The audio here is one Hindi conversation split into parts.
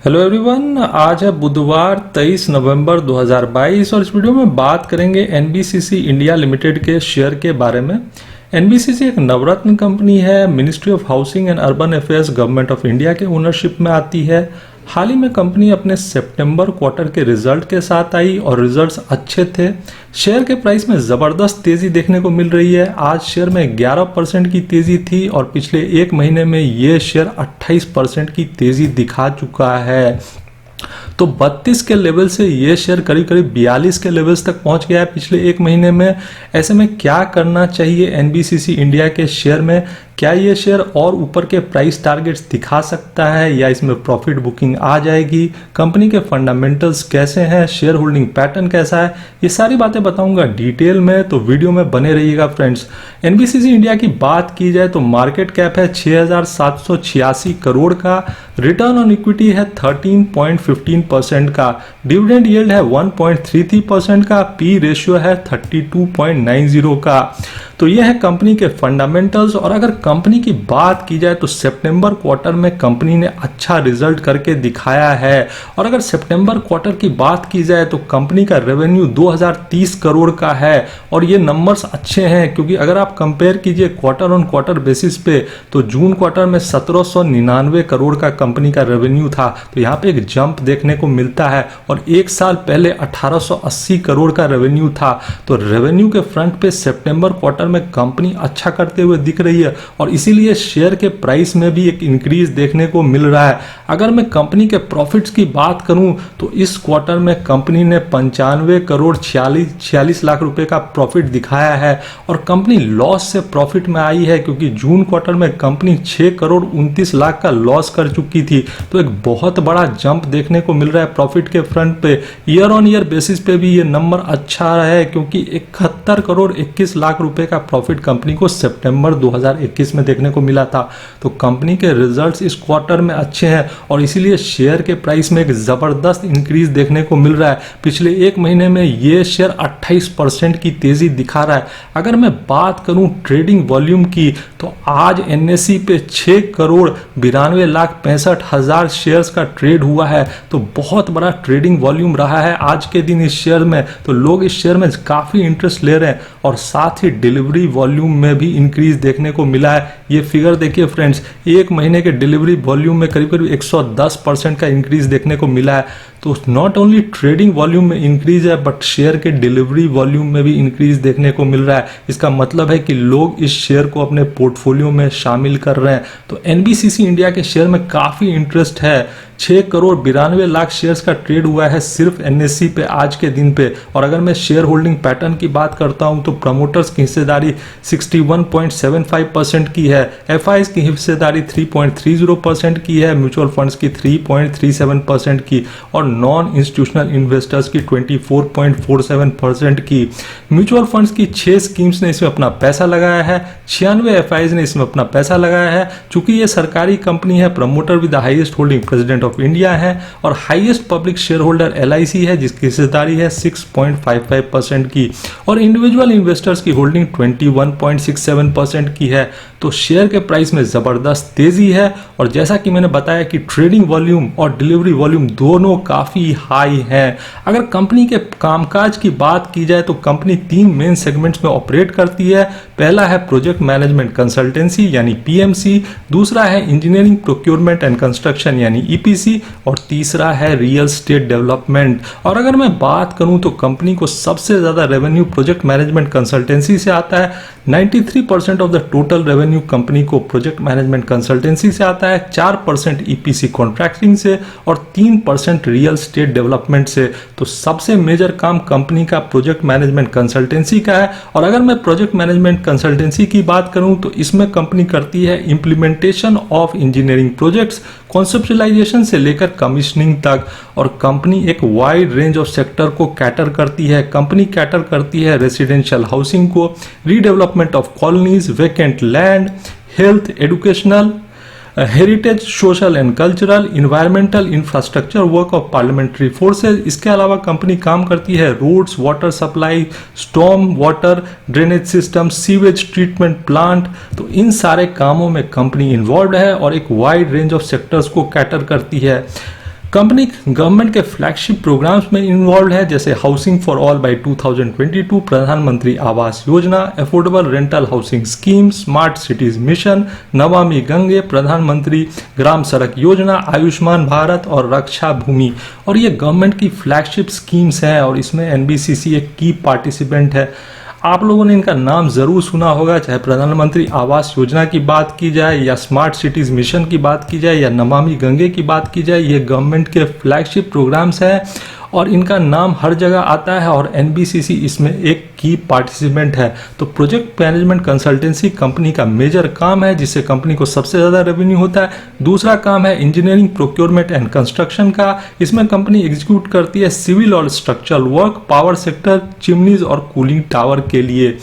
हेलो एवरीवन, आज है बुधवार 23 नवंबर 2022 और इस वीडियो में बात करेंगे एनबीसीसी इंडिया लिमिटेड के शेयर के बारे में। एनबीसीसी एक नवरत्न कंपनी है, ministry of housing and urban affairs government of India के ओनरशिप में आती है। हाल ही में कंपनी अपने सितंबर क्वार्टर के रिजल्ट के साथ आई और रिजल्ट्स अच्छे थे। शेयर के प्राइस में ज़बरदस्त तेज़ी देखने को मिल रही है। आज शेयर में 11% की तेज़ी थी और पिछले एक महीने में ये शेयर 28% की तेज़ी दिखा चुका है। तो 32 के लेवल से ये शेयर करीब करीब 42 के लेवल्स तक पहुंच गया है पिछले एक महीने में। ऐसे में क्या करना चाहिए एनबीसीसी इंडिया के शेयर में? क्या ये शेयर और ऊपर के प्राइस टारगेट्स दिखा सकता है या इसमें प्रॉफिट बुकिंग आ जाएगी? कंपनी के फंडामेंटल्स कैसे हैं? शेयर होल्डिंग पैटर्न कैसा है? ये सारी बातें बताऊंगा डिटेल में, तो वीडियो में बने रहिएगा फ्रेंड्स। एनबीसीसी इंडिया की बात की जाए तो मार्केट कैप है 6,786 करोड़ का, रिटर्न ऑन इक्विटी है 13.15% का, डिविडेंड यील्ड है 1.33% का, पी रेशियो है 32.90 का। तो ये है कंपनी के फंडामेंटल्स। और अगर कंपनी की बात की जाए तो सितंबर क्वार्टर में कंपनी ने अच्छा रिजल्ट करके दिखाया है। और अगर सितंबर क्वार्टर की बात की जाए तो कंपनी का रेवेन्यू 2030 करोड़ का है और ये नंबर्स अच्छे हैं, क्योंकि अगर आप कंपेयर कीजिए क्वार्टर ऑन क्वार्टर बेसिस पे तो जून क्वार्टर में 1799 करोड़ का कंपनी का रेवेन्यू था, तो यहाँ पे एक जंप देखने को मिलता है। और एक साल पहले 1880 करोड़ का रेवेन्यू था। तो रेवेन्यू के फ्रंट पे सितंबर क्वार्टर में कंपनी अच्छा करते हुए दिख रही है और इसीलिए शेयर के प्राइस में भी एक इंक्रीज देखने को मिल रहा है। अगर मैं कंपनी के प्रॉफिट्स की बात करूं तो इस क्वार्टर में कंपनी ने 95 करोड़ 46 लाख रुपए का प्रॉफिट दिखाया है और कंपनी लॉस से प्रॉफिट में आई है, क्योंकि जून क्वार्टर में कंपनी 6 करोड़ 29 लाख का लॉस कर चुकी थी। तो एक बहुत बड़ा जंप देखने को मिल रहा है प्रॉफिट के फ्रंट पे। ईयर ऑन ईयर बेसिस पे भी ये नंबर अच्छा है, क्योंकि 71 करोड़ 21 लाख रुपए का प्रॉफिट कंपनी को सितंबर 2021 में देखने को मिला था। तो कंपनी के रिजल्ट्स इस क्वार्टर में अच्छे हैं और इसीलिए शेयर के प्राइस में एक जबरदस्त इंक्रीज देखने को मिल रहा है। पिछले एक महीने में ये शेयर 28% की तेजी दिखा रहा है। अगर मैं बात करूं ट्रेडिंग वॉल्यूम की तो आज एनएसई पे 6 करोड़ 92 लाख 65 हजार शेयर्स का ट्रेड हुआ है। तो बहुत बड़ा ट्रेडिंग वॉल्यूम रहा है आज के दिन इस शेयर में। तो लोग इस शेयर में काफी इंटरेस्ट ले रहे हैं और साथ ही डिलीवरी वॉल्यूम में भी इंक्रीज देखने को मिला है। ये फिगर देखिए फ्रेंड्स, एक महीने के डिलीवरी वॉल्यूम में करीब करीब 110% का इंक्रीज देखने को मिला है। तो नॉट ओनली ट्रेडिंग वॉल्यूम में इंक्रीज है बट शेयर के डिलीवरी वॉल्यूम में भी इंक्रीज देखने को मिल रहा है। इसका मतलब है कि लोग इस शेयर को अपने पोर्टफोलियो में शामिल कर रहे हैं। तो एनबीसीसी इंडिया के शेयर में काफी इंटरेस्ट है। 6 करोड़ 92 लाख शेयर्स का ट्रेड हुआ है सिर्फ एनएसई पे आज के दिन पे। और अगर मैं शेयर होल्डिंग पैटर्न की बात करता हूं तो प्रमोटर्स की हिस्सेदारी 61.75% की है, एफआईज की हिस्सेदारी 3.30% की है, म्यूचुअल फंड्स की 3.37% की और नॉन इंस्टीट्यूशनल इन्वेस्टर्स की 24.47% की। म्यूचुअल फंड्स की 6 स्कीम्स ने इसमें अपना पैसा लगाया है, 96 एफआईज ने इसमें अपना पैसा लगाया है। चूंकि ये सरकारी कंपनी है, promoter with the highest holding president of India है और highest public share holder LIC है, जिसकी हिस्सेदारी है 6.55% की और इंडिविजुअल इन्वेस्टर्स की होल्डिंग 21.67% की है। तो शेयर के प्राइस में जबरदस्त तेजी है और जैसा कि मैंने बताया कि ट्रेडिंग वॉल्यूम और डिलीवरी वॉल्यूम दोनों काफी हाई हैं। अगर कंपनी के कामकाज की बात की जाए तो कंपनी 3 मेन सेगमेंट्स में ऑपरेट करती है। पहला है प्रोजेक्ट मैनेजमेंट कंसल्टेंसी यानी पीएमसी, दूसरा है इंजीनियरिंग प्रोक्योरमेंट एंड कंस्ट्रक्शन यानी ईपीसी और तीसरा है रियल स्टेट डेवलपमेंट। और अगर मैं बात करूं तो कंपनी को सबसे ज्यादा रेवेन्यू प्रोजेक्ट मैनेजमेंट कंसल्टेंसी से आता है। 93% of the total revenue company को प्रोजेक्ट मैनेजमेंट कंसल्टेंसी से आता है, 4% ईपीसी कॉन्ट्रैक्टिंग से और 3% रियल स्टेट डेवलपमेंट से। तो सबसे मेजर काम कंपनी का प्रोजेक्ट मैनेजमेंट कंसल्टेंसी का है। और अगर मैं प्रोजेक्ट मैनेजमेंट कंसल्टेंसी की बात करूं तो इसमें कंपनी करती है implementation of engineering projects, conceptualisation से लेकर कमीशनिंग तक। और कंपनी एक वाइड रेंज ऑफ सेक्टर को कैटर करती है। कंपनी कैटर करती है रेसिडेंशियल हाउसिंग को, redevelopment of colonies, vacant land, health, educational, heritage, social and cultural, environmental, infrastructure work of parliamentary forces. इसके अलावा कंपनी काम करती है roads, water supply, storm water drainage system, sewage treatment plant. तो इन सारे कामों में कंपनी इन्वॉल्व है और एक वाइड रेंज ऑफ सेक्टर्स को कैटर करती है। कंपनी गवर्नमेंट के फ्लैगशिप प्रोग्राम्स में इन्वॉल्व है, जैसे हाउसिंग फॉर ऑल बाय 2022, प्रधानमंत्री Awas Yojana, affordable rental housing scheme, smart cities mission, Namami Gange, प्रधानमंत्री ग्राम सड़क योजना, आयुष्मान भारत और रक्षा भूमि। और ये गवर्नमेंट की फ्लैगशिप स्कीम्स हैं और इसमें एनबीसीसी एक की पार्टिसिपेंट है। आप लोगों ने इनका नाम जरूर सुना होगा, चाहे प्रधानमंत्री आवास योजना की बात की जाए या स्मार्ट सिटीज मिशन की बात की जाए या नमामि गंगे की बात की जाए। ये गवर्नमेंट के फ्लैगशिप प्रोग्राम्स हैं और इनका नाम हर जगह आता है और एनबीसीसी इसमें एक की पार्टिसिपेंट है। तो प्रोजेक्ट मैनेजमेंट कंसल्टेंसी कंपनी का मेजर काम है, जिससे कंपनी को सबसे ज़्यादा रेवेन्यू होता है। दूसरा काम है इंजीनियरिंग, प्रोक्योरमेंट एंड कंस्ट्रक्शन का। इसमें कंपनी एग्जीक्यूट करती है सिविल और structural work, power sector, chimneys और कूलिंग टावर के लिए।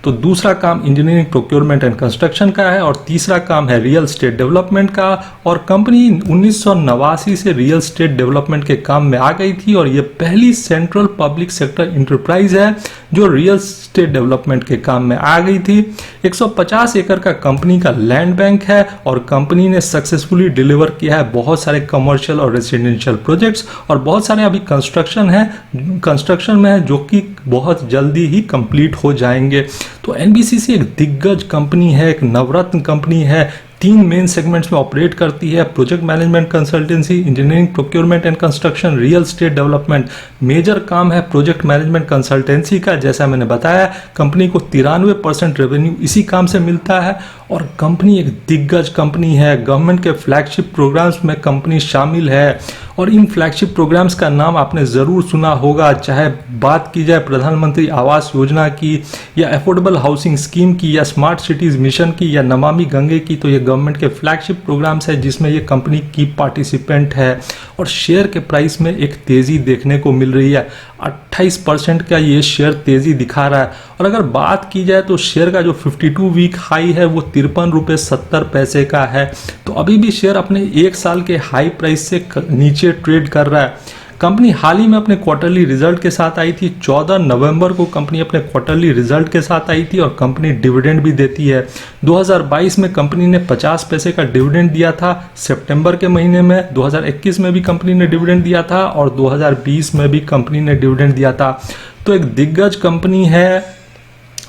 तो दूसरा काम इंजीनियरिंग, प्रोक्योरमेंट एंड कंस्ट्रक्शन का है और तीसरा काम है रियल एस्टेट डेवलपमेंट का। और कंपनी 1989 से रियल एस्टेट डेवलपमेंट के काम में आ गई थी और ये पहली सेंट्रल पब्लिक सेक्टर इंटरप्राइज है जो रियल एस्टेट डेवलपमेंट के काम में आ गई थी। 150 एकड़ का कंपनी का लैंड बैंक है और कंपनी ने सक्सेसफुली डिलीवर किया है बहुत सारे कमर्शियल और रेसिडेंशियल प्रोजेक्ट्स, और बहुत सारे अभी कंस्ट्रक्शन में है जो कि बहुत जल्दी ही कंप्लीट हो जाएंगे। तो एनबीसीसी एक दिग्गज कंपनी है, एक नवरत्न कंपनी है। 3 मेन सेगमेंट्स में ऑपरेट करती है, project management consultancy, engineering, procurement and construction, real estate development. Major काम है प्रोजेक्ट मैनेजमेंट कंसल्टेंसी का। जैसा मैंने बताया, कंपनी को 93% रेवेन्यू इसी काम से मिलता है और कंपनी एक दिग्गज कंपनी है। गवर्नमेंट के फ्लैगशिप प्रोग्राम्स में कंपनी शामिल है और इन फ्लैगशिप प्रोग्राम्स का नाम आपने ज़रूर सुना होगा, चाहे बात की जाए प्रधानमंत्री आवास योजना की या अफोर्डेबल हाउसिंग स्कीम की या स्मार्ट सिटीज़ मिशन की या नमामि गंगे की। तो ये गवर्नमेंट के फ्लैगशिप प्रोग्राम्स है जिसमें ये कंपनी की पार्टिसिपेंट है। और शेयर के प्राइस में एक तेज़ी देखने को मिल रही है, 28% का ये शेयर तेज़ी दिखा रहा है। और अगर बात की जाए तो शेयर का जो 52 वीक हाई है वो 53 रुपये 70 पैसे का है। तो अभी भी शेयर अपने 1 साल के हाई प्राइस से नीचे ट्रेड कर रहा है। कंपनी हाल ही में अपने क्वार्टरली रिजल्ट के साथ आई थी। 14 नवंबर को कंपनी अपने क्वार्टरली रिजल्ट के साथ आई थी और कंपनी डिविडेंड भी देती है। 2022 में कंपनी ने 50 पैसे का डिविडेंड दिया था सितंबर के महीने में। 2021 में भी कंपनी ने डिविडेंड दिया था और 2020 में भी कंपनी ने डिविडेंड दिया था। तो एक दिग्गज कंपनी है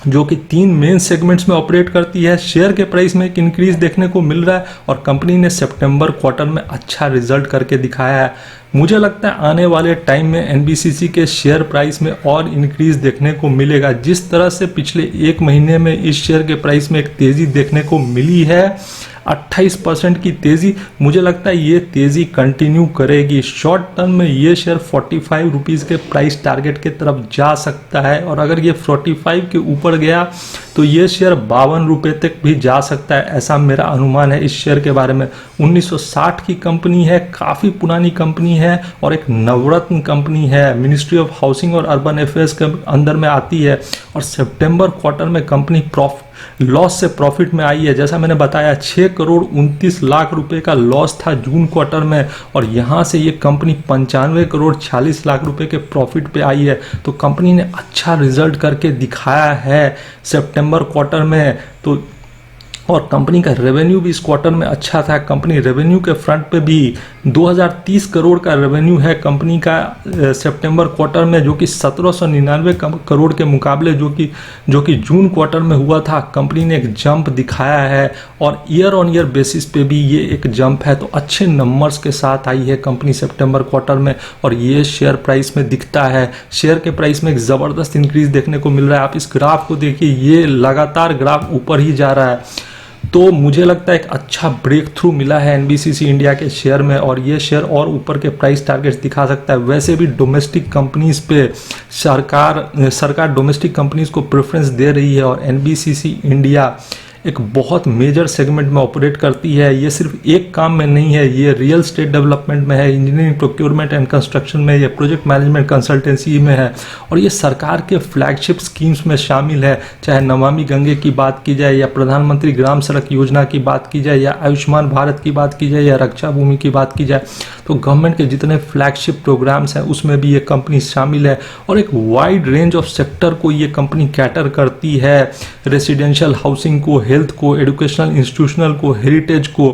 जो कि 3 मेन सेगमेंट्स में ऑपरेट करती है। शेयर के प्राइस में एक इंक्रीज देखने को मिल रहा है और कंपनी ने सितंबर क्वार्टर में अच्छा रिजल्ट करके दिखाया है। मुझे लगता है आने वाले टाइम में एनबीसीसी के शेयर प्राइस में और इंक्रीज देखने को मिलेगा। जिस तरह से पिछले 1 महीने में इस शेयर के प्राइस में एक तेज़ी देखने को मिली है, 28% की तेज़ी, मुझे लगता है ये तेज़ी कंटिन्यू करेगी। शॉर्ट टर्म में ये शेयर 45 रुपीज़ के प्राइस टारगेट के तरफ जा सकता है और अगर ये 45 के ऊपर गया तो ये शेयर 52 रुपये तक भी जा सकता है, ऐसा मेरा अनुमान है इस शेयर के बारे में। 1960 की कंपनी है, काफ़ी पुरानी कंपनी है और एक नवरत्न कंपनी है। मिनिस्ट्री ऑफ हाउसिंग और अर्बन अफेयर्स के अंदर में आती है और सितंबर क्वार्टर में कंपनी लॉस से प्रॉफिट में आई है। जैसा मैंने बताया 6 करोड़ 29 लाख रुपए का लॉस था जून क्वार्टर में और यहाँ से ये कंपनी 95 करोड़ 46 लाख रुपए के प्रॉफिट पे आई है। तो कंपनी ने अच्छा रिजल्ट करके दिखाया है सितंबर क्वार्टर में। तो और कंपनी का रेवेन्यू भी इस क्वार्टर में अच्छा था। कंपनी रेवेन्यू के फ्रंट पे भी 2030 करोड़ का रेवेन्यू है कंपनी का सितंबर क्वार्टर में, जो कि 1799 करोड़ के मुकाबले जो कि जून क्वार्टर में हुआ था। कंपनी ने एक जंप दिखाया है और ईयर ऑन ईयर बेसिस पे भी ये एक जंप है। तो अच्छे नंबर्स के साथ आई है कंपनी सितंबर क्वार्टर में और ये शेयर प्राइस में दिखता है। शेयर के प्राइस में एक ज़बरदस्त इंक्रीज देखने को मिल रहा है। आप इस ग्राफ को देखिए, ये लगातार ग्राफ ऊपर ही जा रहा है। तो मुझे लगता है एक अच्छा ब्रेक थ्रू मिला है एनबीसीसी इंडिया के शेयर में और ये शेयर और ऊपर के प्राइस टारगेट्स दिखा सकता है। वैसे भी डोमेस्टिक कंपनीज पे सरकार डोमेस्टिक कंपनीज को प्रेफरेंस दे रही है और एनबीसीसी इंडिया एक बहुत मेजर सेगमेंट में ऑपरेट करती है। ये सिर्फ एक काम में नहीं है, ये रियल एस्टेट डेवलपमेंट में है, इंजीनियरिंग, प्रोक्योरमेंट एंड कंस्ट्रक्शन में, ये प्रोजेक्ट मैनेजमेंट कंसल्टेंसी में है और ये सरकार के फ्लैगशिप स्कीम्स में शामिल है। चाहे नमामि गंगे की बात की जाए या प्रधानमंत्री ग्राम सड़क योजना की बात की जाए या आयुष्मान भारत की बात की जाए या रक्षा भूमि की बात की जाए, तो गवर्नमेंट के जितने फ्लैगशिप प्रोग्राम्स हैं उसमें भी ये कंपनी शामिल है और एक वाइड रेंज ऑफ सेक्टर को ये कंपनी कैटर करती है। रेसिडेंशियल हाउसिंग को, हेल्थ को, एजुकेशनल इंस्टीट्यूशनल को, हेरिटेज को,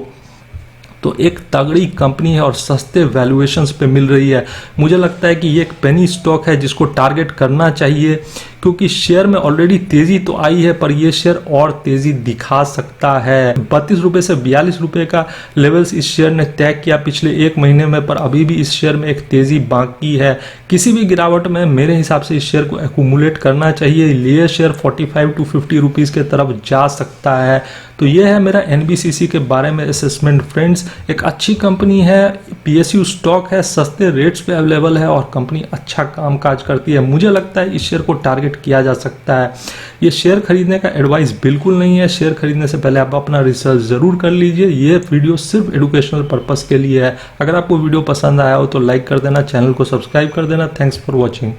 तो एक तगड़ी कंपनी है और सस्ते वैल्यूएशंस पे मिल रही है। मुझे लगता है कि ये एक पेनी स्टॉक है जिसको टारगेट करना चाहिए, क्योंकि शेयर में ऑलरेडी तेजी तो आई है पर ये शेयर और तेजी दिखा सकता है। 32 रुपए से 42 रुपए का लेवल्स इस शेयर ने तय किया पिछले एक महीने में, पर अभी भी इस शेयर में एक तेजी बाकी है। किसी भी गिरावट में मेरे हिसाब से इस शेयर को एक्यूमुलेट करना चाहिए। ये शेयर 45 टू 50 रुपीज के तरफ जा सकता है। तो ये है मेरा एनबीसीसी के बारे में असेसमेंट फ्रेंड्स। एक अच्छी कंपनी है, पीएसयू स्टॉक है, सस्ते रेट्स पे अवेलेबल है और कंपनी अच्छा काम काज करती है। मुझे लगता है इस शेयर को टारगेट किया जा सकता है। ये शेयर खरीदने का एडवाइस बिल्कुल नहीं है। शेयर खरीदने से पहले आप अपना रिसर्च जरूर कर लीजिए। ये वीडियो सिर्फ एजुकेशनल पर्पस के लिए है। अगर आपको वीडियो पसंद आया हो तो लाइक कर देना, चैनल को सब्सक्राइब कर देना। Thanks for watching.